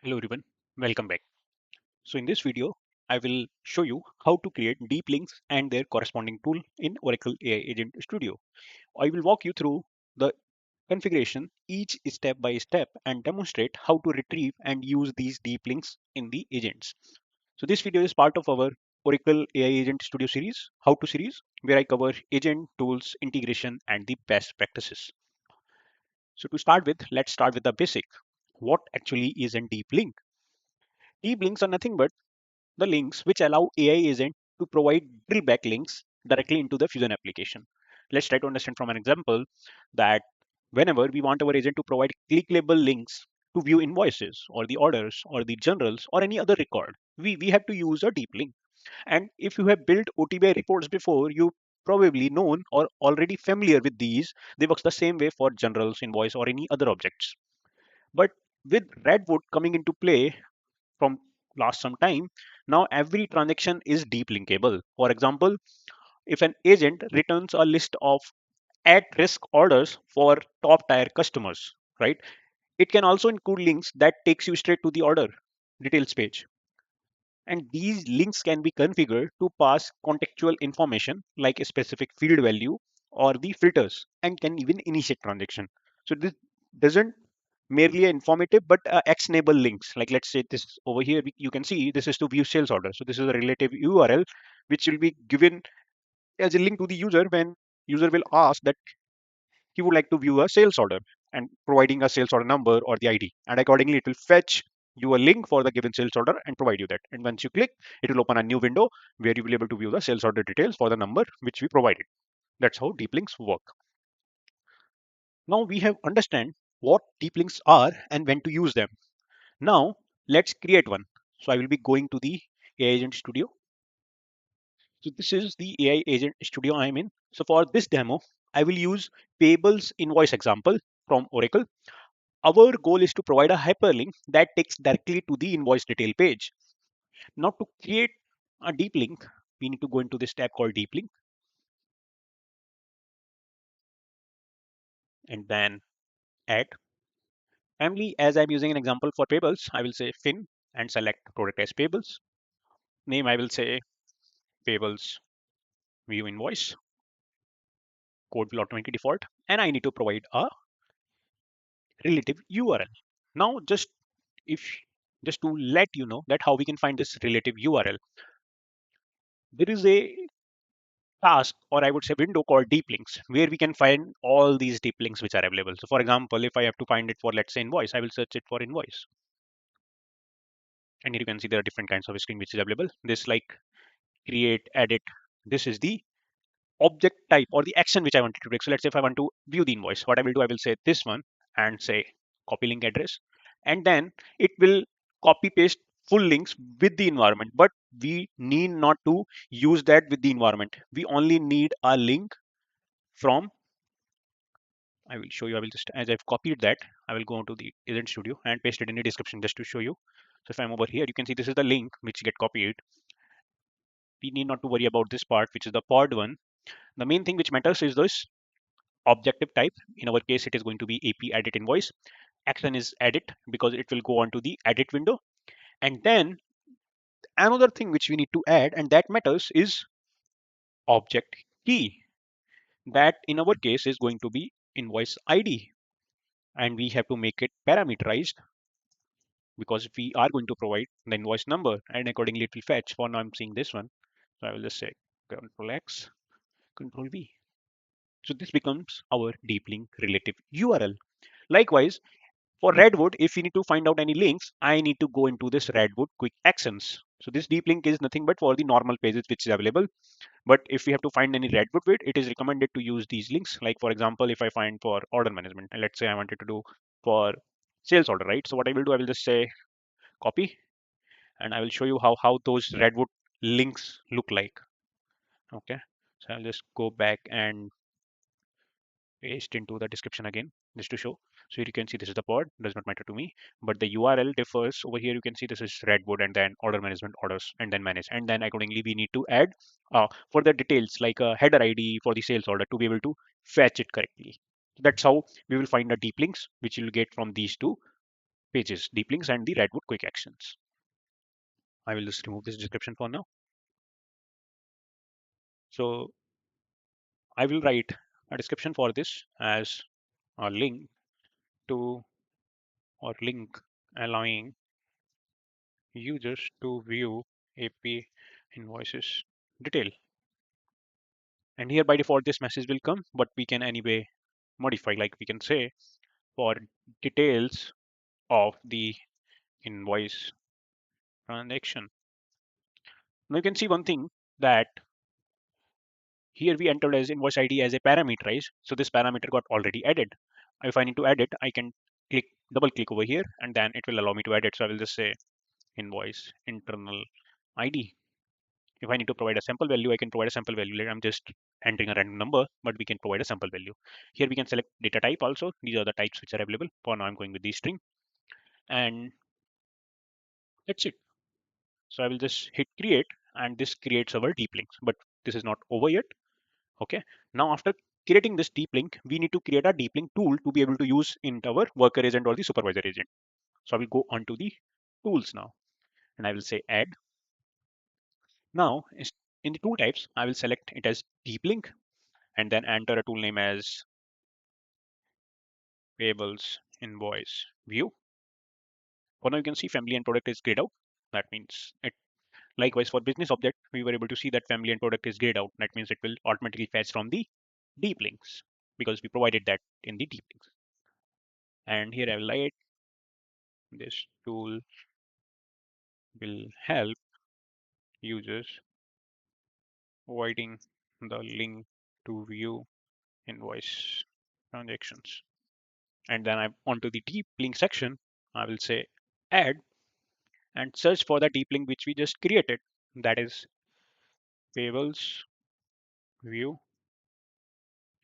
Hello everyone, welcome back. So in this video, I will show you how to create deep links and their corresponding tool in Oracle AI Agent Studio. I will walk you through the configuration each step by step and demonstrate how to retrieve and use these deep links in the agents. So this video is part of our Oracle AI Agent Studio series, How to series, where I cover agent tools, integration, and the best practices. So to start with, let's start with the basic. What actually is a deep link? Deep links are nothing but the links which allow AI agent to provide drill back links directly into the Fusion application. Let's try to understand from an example that whenever we want our agent to provide clickable links to view invoices or the orders or the journals or any other record, we have to use a deep link. And if you have built OTBI reports before, you probably known or already familiar with these. They work the same way for journals, invoice, or any other objects. But with Redwood coming into play, from last some time, now every transaction is deep linkable. For example, if an agent returns a list of at risk orders for top tier customers, right, it can also include links that takes you straight to the order details page. And these links can be configured to pass contextual information like a specific field value or the filters, and can even initiate transaction. So this doesn't merely informative but actionable links. Like let's say this over here, you can see this is to view sales order. So this is a relative URL which will be given as a link to the user when user will ask that he would like to view a sales order and providing a sales order number or the ID. And accordingly, it will fetch you a link for the given sales order and provide you that. And once you click, it will open a new window where you will be able to view the sales order details for the number which we provided. That's how deep links work. Now we have understand what deep links are and when to use them. Now let's create one. So I will be going to the AI Agent Studio. So this is the AI Agent Studio I'm in. So for this demo, I will use Payables Invoice example from Oracle. Our goal is to provide a hyperlink that takes directly to the invoice detail page. Now to create a deep link, we need to go into this tab called deep link and then add. Family, as I'm using an example for payables, I will say fin and select product as payables. Name, I will say payables view invoice. Code will automatically default. And I need to provide a relative URL. Now if just to let you know that how we can find this relative URL, there is a task, or I would say window called deep links, where we can find all these deep links which are available. So for example, if I have to find it for, let's say, invoice, I will search it for invoice. And here you can see there are different kinds of string which is available. This like create, edit. This is the object type or the action which I wanted to take. So let's say if I want to view the invoice, what I will do, I will say this one and say copy link address. And then it will copy paste full links with the environment. But we need not to use that with the environment. We only need a link from, I will show you. I will just, as I've copied that, I will go into the Agent Studio and paste it in the description just to show you. So if I'm over here, you can see this is the link which get copied. We need not to worry about this part, which is the pod one. The main thing which matters is this objective type. In our case, it is going to be AP edit invoice. Action is edit because it will go on to the edit window. And then another thing which we need to add, and that matters, is object key. That in our case is going to be invoice ID. And we have to make it parameterized because we are going to provide the invoice number and accordingly it will fetch. For now, I'm seeing this one. So I will just say Control X, Control V. So this becomes our deep link relative URL. Likewise, for Redwood, if you need to find out any links, I need to go into this Redwood quick actions. So this deep link is nothing but for the normal pages which is available. But if we have to find any Redwood with, it is recommended to use these links. Like for example, if I find for order management, and let's say I wanted to do for sales order, right? So what I will do, I will just say copy, and I will show you how those Redwood links look like. Okay, so I'll just go back and paste into the description again just to show. So here you can see this is the pod, does not matter to me, but the URL differs. Over here you can see this is Redwood and then order management, orders, and then manage, and then accordingly we need to add for the details like a header ID for the sales order to be able to fetch it correctly. That's how we will find the deep links which you'll get from these two pages, deep links, and the Redwood quick actions. I will just remove this description for now. So I will write a description for this as a link to or link allowing users to view AP invoices detail. And here by default this message will come, but we can anyway modify, like we can say for details of the invoice transaction. Now you can see one thing that here we entered as invoice ID as a parameter, right? So this parameter got already added. If I need to add it, I can double click over here and then it will allow me to add it. So I will just say invoice internal ID. If I need to provide a sample value, I can provide a sample value. I'm just entering a random number, but we can provide a sample value. Here we can select data type also. These are the types which are available. For now, I'm going with the string. And that's it. So I will just hit create and this creates our deep links. But this is not over yet. Okay. Now after creating this deep link, we need to create a deep link tool to be able to use in our worker agent or the supervisor agent. So I will go on to the tools now and I will say add. Now in the tool types, I will select it as deep link and then enter a tool name as Payables Invoice view. For now you can see family and product is grayed out. That means it. Likewise for business object, we were able to see that family and product is grayed out. That means it will automatically fetch from the deep links because we provided that in the deep links. And here I will write this tool will help users providing the link to view invoice transactions. And then I'm onto the deep link section. I will say add and search for the deep link which we just created. That is payables view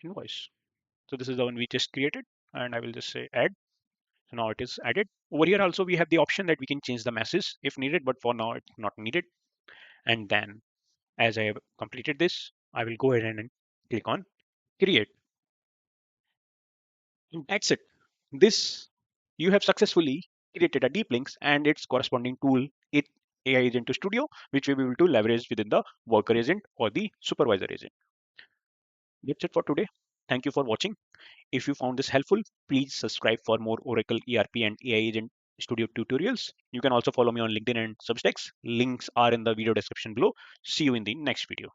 invoice. So this is the one we just created and I will just say add. So now it is added. Over here also we have the option that we can change the message if needed, but for now it's not needed. And then as I have completed this, I will go ahead and click on create. And that's it. This you have successfully created a deep links and its corresponding tool, it AI Agent Studio, which we will be able to leverage within the worker agent or the supervisor agent. That's it for today. Thank you for watching. If you found this helpful, please subscribe for more Oracle ERP and AI Agent Studio tutorials. You can also follow me on LinkedIn and Substacks. Links are in the video description below. See you in the next video.